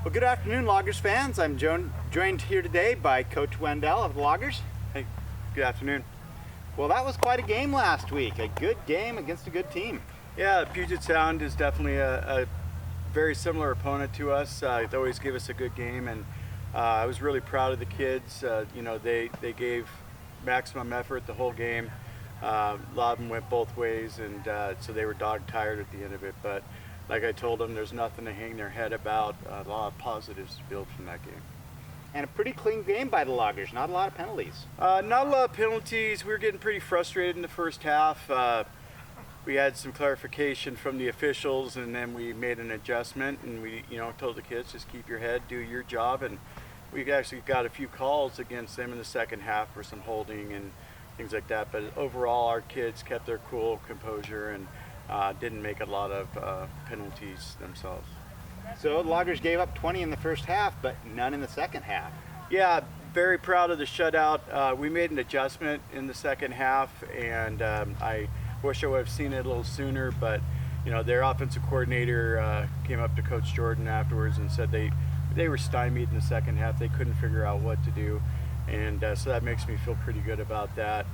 Well, good afternoon, Loggers fans. I'm joined here today by Coach Wendell of the Loggers. Hey, good afternoon. Well, that was quite a game last week. A good game against a good team. Yeah, Puget Sound is definitely a very similar opponent to us. They always give us a good game, and I was really proud of the kids. They gave maximum effort the whole game. A lot of them went both ways, and so they were dog tired at the end of it. But like I told them, there's nothing to hang their head about. A lot of positives to build from that game. And a pretty clean game by the Loggers. Not a lot of penalties. Not a lot of penalties. We were getting pretty frustrated in the first half. We had some clarification from the officials, and then we made an adjustment, and we told the kids, just keep your head, do your job. And we actually got a few calls against them in the second half for some holding and things like that. But overall, our kids kept their cool, composure, and didn't make a lot of penalties themselves. So the Loggers gave up 20 in the first half, but none in the second half. Yeah, very proud of the shutout. We made an adjustment in the second half, and I wish I would have seen it a little sooner, but their offensive coordinator came up to Coach Jordan afterwards and said they were stymied in the second half. They couldn't figure out what to do, and so that makes me feel pretty good about that.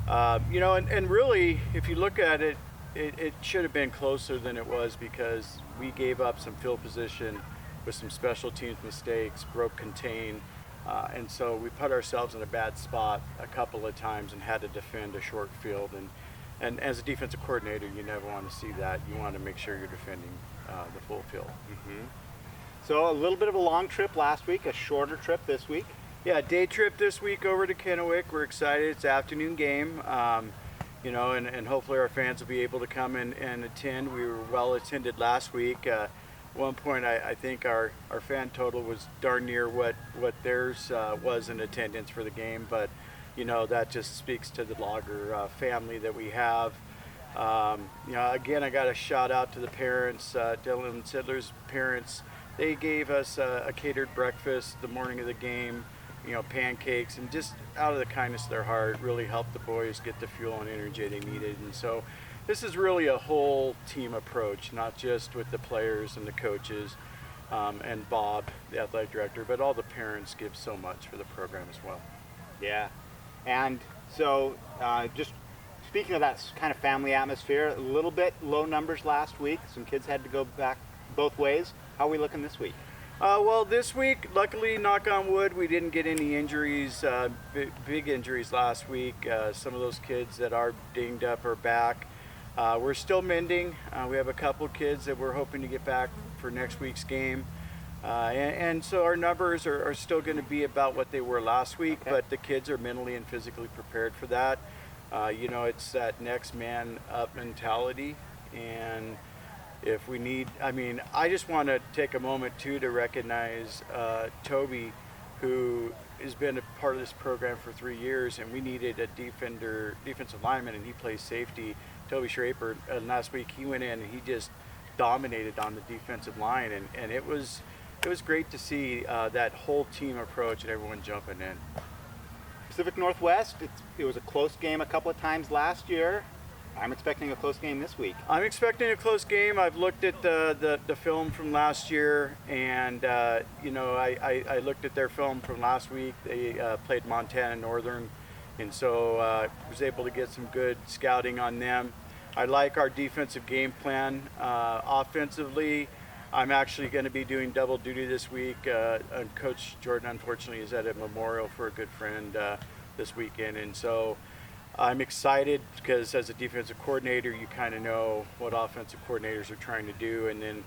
And really, if you look at it, it should have been closer than it was, because we gave up some field position with some special teams mistakes, broke contain, and so we put ourselves in a bad spot a couple of times and had to defend a short field. And as a defensive coordinator, you never want to see that. You want to make sure you're defending the full field. Mm-hmm. So a little bit of a long trip last week, a shorter trip this week. Yeah, day trip this week over to Kennewick. We're excited. It's an afternoon game. And hopefully our fans will be able to come and attend. We were well attended last week. At one point, I think our fan total was darn near what theirs was in attendance for the game, but that just speaks to the Logger family that we have. Again, I got a shout out to the parents, Dylan Sidler's parents. They gave us a catered breakfast the morning of the game, pancakes, and just out of the kindness of their heart really helped the boys get the fuel and energy they needed. And so this is really a whole team approach, not just with the players and the coaches and Bob, the athletic director, but all the parents give so much for the program as well. Yeah, and so just speaking of that kind of family atmosphere, a little bit low numbers last week. Some kids had to go back both ways. How are we looking this week? Well, this week, luckily, knock on wood, we didn't get any injuries, big injuries last week. Some of those kids that are dinged up are back. We're still mending. We have a couple kids that we're hoping to get back for next week's game. And so our numbers are still going to be about what they were last week, but the kids are mentally and physically prepared for that. It's that next man up mentality, and if we need, I just want to take a moment too to recognize Toby, who has been a part of this program for 3 years, and we needed a defensive lineman, and he plays safety. Toby Schraper, last week he went in and he just dominated on the defensive line, and it was great to see that whole team approach and everyone jumping in. Pacific Northwest, it was a close game a couple of times last year. I'm expecting a close game this week. I'm expecting a close game. I've looked at the film from last year, and I looked at their film from last week. They played Montana Northern, and so was able to get some good scouting on them. I like our defensive game plan. Offensively, I'm actually going to be doing double duty this week. Coach Jordan, unfortunately, is at a memorial for a good friend this weekend, and so I'm excited because as a defensive coordinator, you kind of know what offensive coordinators are trying to do, and then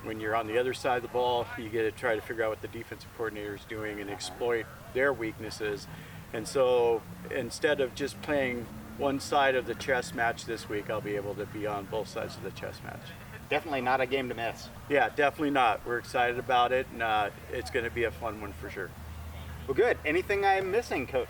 when you're on the other side of the ball, you get to try to figure out what the defensive coordinator is doing and exploit their weaknesses. And so instead of just playing one side of the chess match this week, I'll be able to be on both sides of the chess match. Definitely not a game to miss. Yeah, definitely not. We're excited about it, and it's going to be a fun one for sure. Well, good. Anything I'm missing, Coach?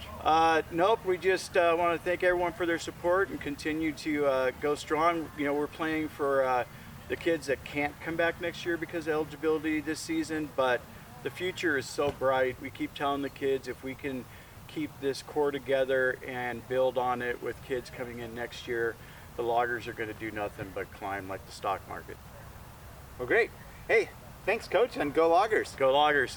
Nope. We just want to thank everyone for their support and continue to go strong. We're playing for the kids that can't come back next year because of eligibility this season, but the future is so bright. We keep telling the kids if we can keep this core together and build on it with kids coming in next year, the Loggers are going to do nothing but climb like the stock market. Well, great. Hey, Thanks, Coach, and go Loggers. Go Loggers.